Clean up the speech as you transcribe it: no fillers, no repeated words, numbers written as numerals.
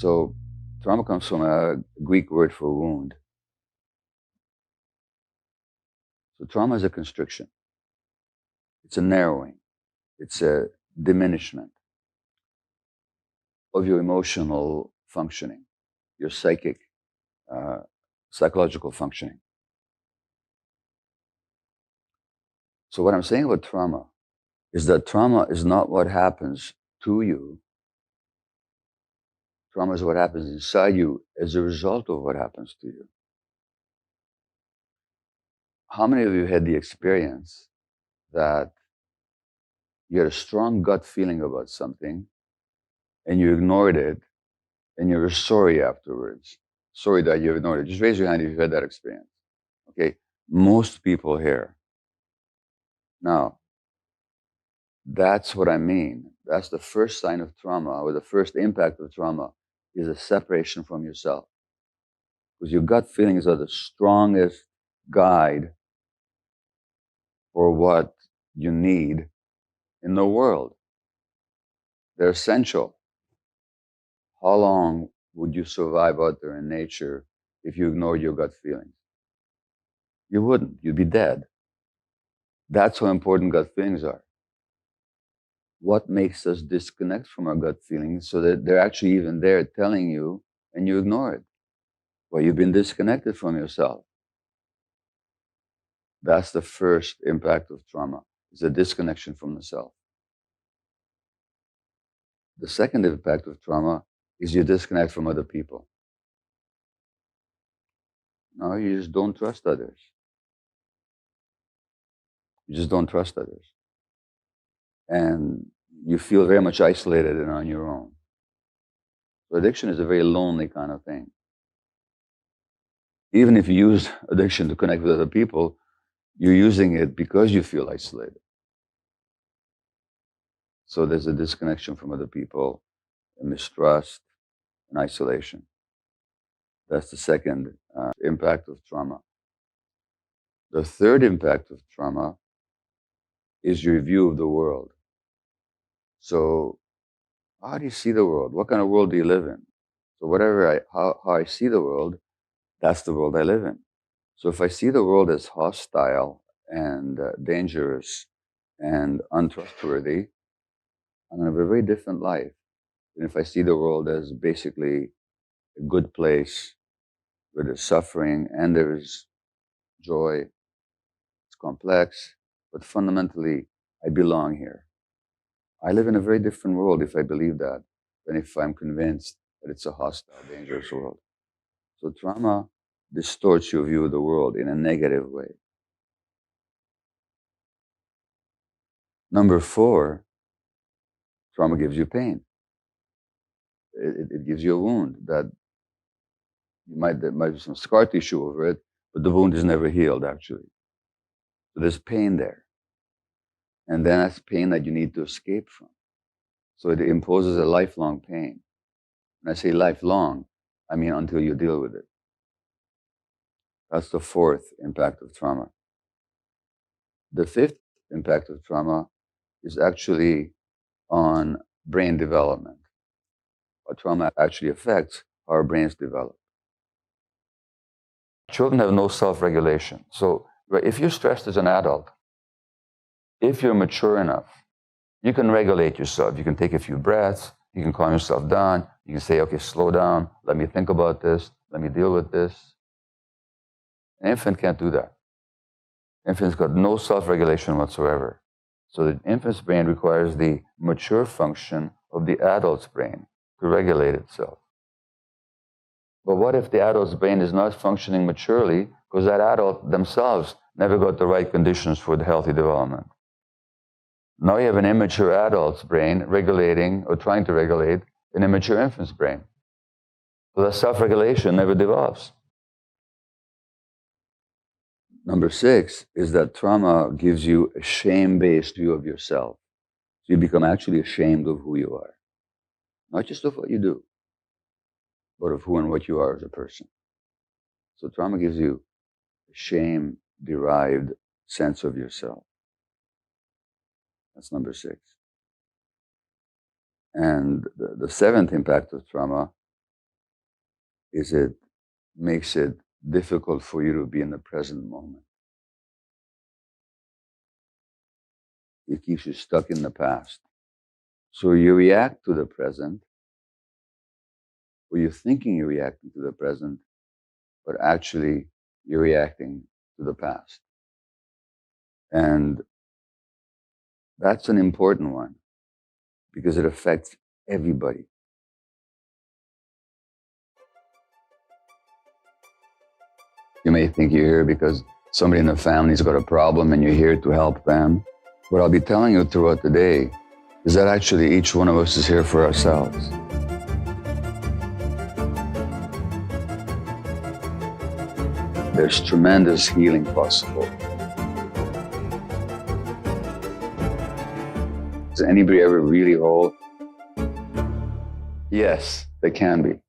So trauma comes from a Greek word for wound. So trauma is a constriction. It's a narrowing. It's a diminishment of your emotional functioning, your psychological functioning. So what I'm saying about trauma is that trauma is not what happens to you. Trauma is what happens inside you as a result of what happens to you. How many of you had the experience that you had a strong gut feeling about something and you ignored it and you were sorry afterwards? Sorry that you ignored it. Just raise your hand if you've had that experience. Okay? Most people here. Now, that's what I mean. That's the first sign of trauma, or the first impact of trauma, is a separation from yourself. Because your gut feelings are the strongest guide for what you need in the world. They're essential. How long would you survive out there in nature if you ignored your gut feelings? You wouldn't. You'd be dead. That's how important gut feelings are. What makes us disconnect from our gut feelings so that they're actually even there telling you and you ignore it? Well, you've been disconnected from yourself. That's the first impact of trauma, is a disconnection from the self. The second impact of trauma is you disconnect from other people. No, you just don't trust others. You just don't trust others. And you feel very much isolated and on your own. So addiction is a very lonely kind of thing. Even if you use addiction to connect with other people, you're using it because you feel isolated. So there's a disconnection from other people, a mistrust, and isolation. That's the second impact of trauma. The third impact of trauma is your view of the world. So how do you see the world? What kind of world do you live in? So how I see the world, that's the world I live in. So if I see the world as hostile and dangerous and untrustworthy, I'm going to have a very different life than if I see the world as basically a good place where there's suffering and there's joy. It's complex, but fundamentally, I belong here. I live in a very different world if I believe that than if I'm convinced that it's a hostile, dangerous world. So trauma distorts your view of the world in a negative way. Number 4, trauma gives you pain. It gives you a wound that there might be some scar tissue over it, but the wound is never healed, actually. So there's pain there. And then that's pain that you need to escape from. So it imposes a lifelong pain. When I say lifelong, I mean until you deal with it. That's the 4th impact of trauma. The 5th impact of trauma is actually on brain development. What trauma actually affects how our brains develop. Children have no self-regulation. So if you're stressed as an adult, if you're mature enough, you can regulate yourself. You can take a few breaths. You can calm yourself down. You can say, okay, slow down. Let me think about this. Let me deal with this. An infant can't do that. Infant's got no self-regulation whatsoever. So the infant's brain requires the mature function of the adult's brain to regulate itself. But what if the adult's brain is not functioning maturely because that adult themselves never got the right conditions for the healthy development? Now you have an immature adult's brain regulating or trying to regulate an immature infant's brain. So that self-regulation never develops. Number 6 is that trauma gives you a shame-based view of yourself. So you become actually ashamed of who you are. Not just of what you do, but of who and what you are as a person. So trauma gives you a shame-derived sense of yourself. That's number 6. And the 7th impact of trauma is it makes it difficult for you to be in the present moment. It keeps you stuck in the past. So you react to the present, or you're thinking you're reacting to the present, but actually you're reacting to the past. And that's an important one because it affects everybody. You may think you're here because somebody in the family's got a problem and you're here to help them. What I'll be telling you throughout the day is that actually each one of us is here for ourselves. There's tremendous healing possible. Is anybody ever really whole? Yes, they can be.